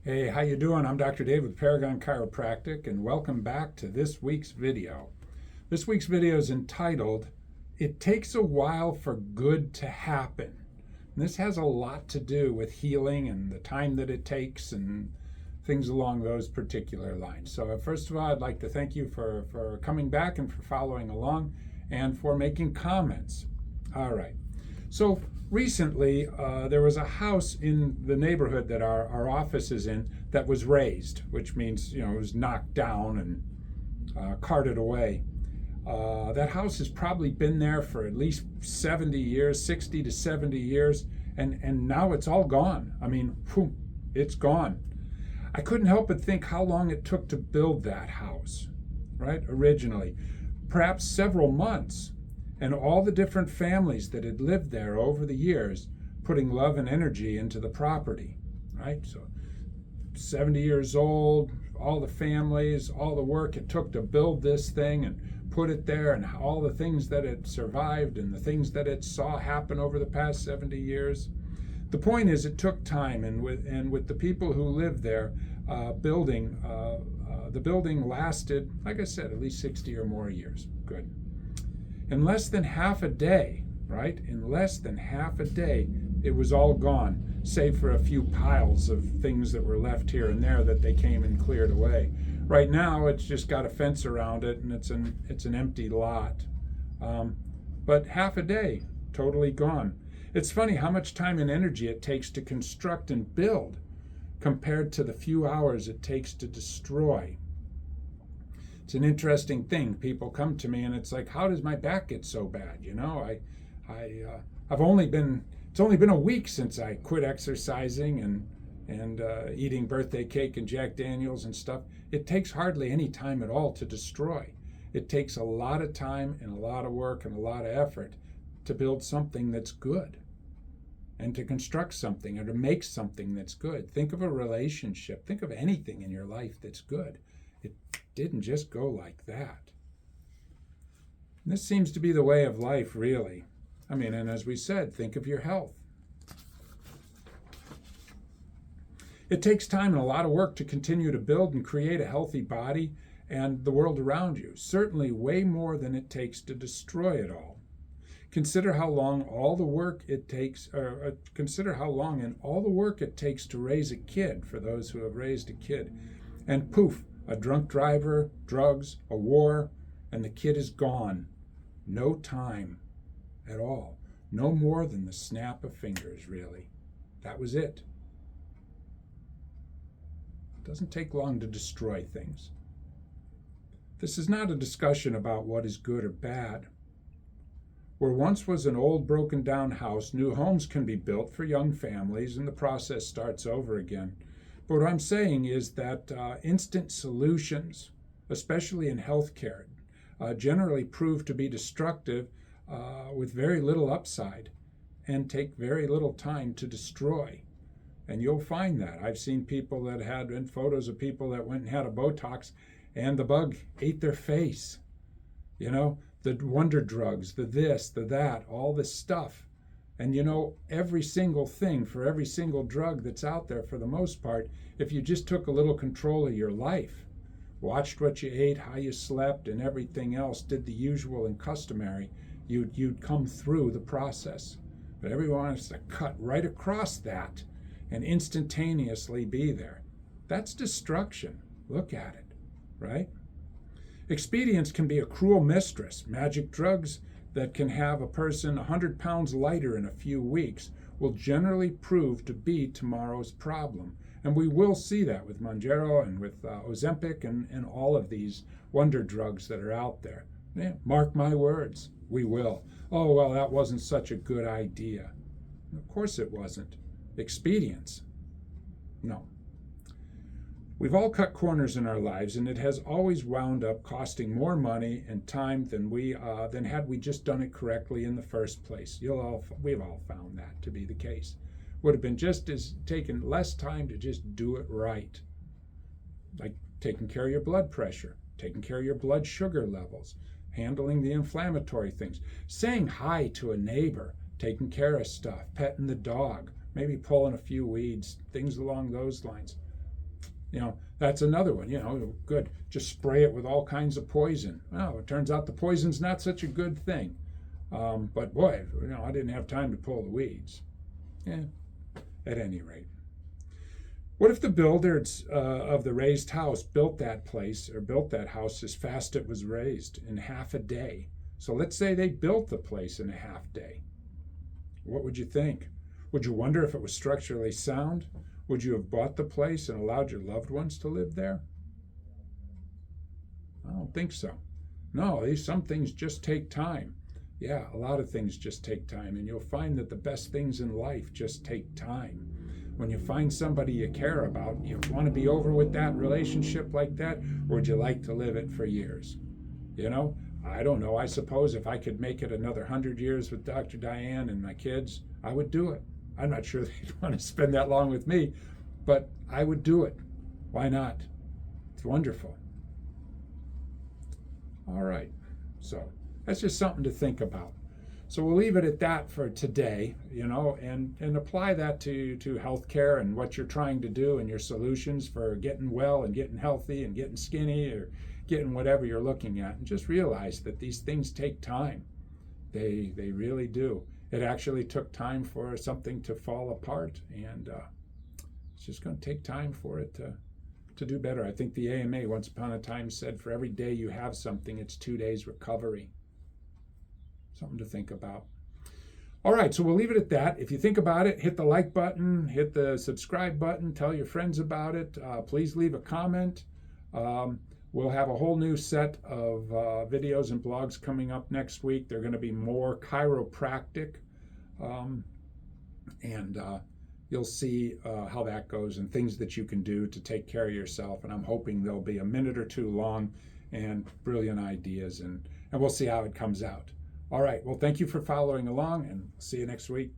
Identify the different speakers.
Speaker 1: Hey, how you doing? I'm Dr. Dave with Paragon Chiropractic, and welcome back to this week's video. This week's video is entitled, It Takes a While for Good to Happen. And this has a lot to do with healing and the time that it takes and things along those particular lines. So first of all, I'd like to thank you for coming back and for following along and for making comments. All right. So recently, there was a house in the neighborhood that our office is in that was razed, which means, it was knocked down and carted away. That house has probably been there for at least 70 years, 60 to 70 years, and now it's all gone. I mean, whew, it's gone. I couldn't help but think how long it took to build that house, right, originally. Perhaps several months. And all the different families that had lived there over the years, putting love and energy into the property, right? So 70 years old, all the families, all the work it took to build this thing and put it there, and all the things that it survived and the things that it saw happen over the past 70 years. The point is, it took time, and with the people who lived there, the building lasted, like I said, at least 60 or more years. Good. In less than half a day, right? In less than half a day, it was all gone, save for a few piles of things that were left here and there that they came and cleared away. Right now, it's just got a fence around it, and it's an empty lot. But half a day, totally gone. It's funny how much time and energy it takes to construct and build compared to the few hours it takes to destroy. It's an interesting thing. People come to me and it's like, how does my back get so bad? It's only been a week since I quit exercising and eating birthday cake and Jack Daniels and stuff. It takes hardly any time at all to destroy. It takes a lot of time and a lot of work and a lot of effort to build something that's good and to construct something or to make something that's good. Think of a relationship. Think of anything in your life that's good. It didn't just go like that. And this seems to be the way of life, really. I mean, and as we said, think of your health. It takes time and a lot of work to continue to build and create a healthy body and the world around you. Certainly way more than it takes to destroy it all. Consider how long all the work it takes, consider how long and all the work it takes to raise a kid, for those who have raised a kid. And poof, a drunk driver, drugs, a war, and the kid is gone. No time at all. No more than the snap of fingers, really. That was it. It doesn't take long to destroy things. This is not a discussion about what is good or bad. Where once was an old broken down house, new homes can be built for young families, and the process starts over again. But what I'm saying is that instant solutions, especially in healthcare, generally prove to be destructive with very little upside and take very little time to destroy. And you'll find that. I've seen people that had photos of people that went and had a Botox and the bug ate their face. The wonder drugs, the this, the that, all this stuff. And every single thing for every single drug that's out there, for the most part, if you just took a little control of your life, watched what you ate, how you slept, and everything else, did the usual and customary, you'd come through the process. But everyone wants to cut right across that and instantaneously be there. That's destruction. Look at it, right? Expedience can be a cruel mistress. Magic drugs that can have a person 100 pounds lighter in a few weeks will generally prove to be tomorrow's problem. And we will see that with Mounjaro and with Ozempic and all of these wonder drugs that are out there. Yeah, mark my words, we will. Oh, well, that wasn't such a good idea. Of course it wasn't. Expedience? No. We've all cut corners in our lives, and it has always wound up costing more money and time than had we just done it correctly in the first place. We've all found that to be the case. Would have been just as taken less time to just do it right. Like taking care of your blood pressure, taking care of your blood sugar levels, handling the inflammatory things, saying hi to a neighbor, taking care of stuff, petting the dog, maybe pulling a few weeds, things along those lines. That's another one. Good. Just spray it with all kinds of poison. Well, it turns out the poison's not such a good thing. But boy, I didn't have time to pull the weeds. Yeah, at any rate. What if the builders of the raised house built that place or built that house as fast as it was raised in half a day? So let's say they built the place in a half day. What would you think? Would you wonder if it was structurally sound? Would you have bought the place and allowed your loved ones to live there? I don't think so. No, some things just take time. Yeah, a lot of things just take time, and you'll find that the best things in life just take time. When you find somebody you care about, you want to be over with that relationship like that, or would you like to live it for years? I don't know. I suppose if I could make it another 100 years with Dr. Diane and my kids, I would do it. I'm not sure they'd want to spend that long with me, but I would do it. Why not? It's wonderful. All right. So that's just something to think about. So we'll leave it at that for today, and apply that to healthcare and what you're trying to do and your solutions for getting well and getting healthy and getting skinny or getting whatever you're looking at. And just realize that these things take time. They really do. It actually took time for something to fall apart, and it's just going to take time for it to do better. I think the AMA once upon a time said for every day you have something, it's 2 days recovery. Something to think about. All right, so we'll leave it at that. If you think about it, hit the like button, hit the subscribe button, tell your friends about it. Please leave a comment. We'll have a whole new set of videos and blogs coming up next week. They're going to be more chiropractic, and you'll see how that goes and things that you can do to take care of yourself. And I'm hoping they'll be a minute or two long and brilliant ideas, and we'll see how it comes out. All right, well, thank you for following along, and see you next week.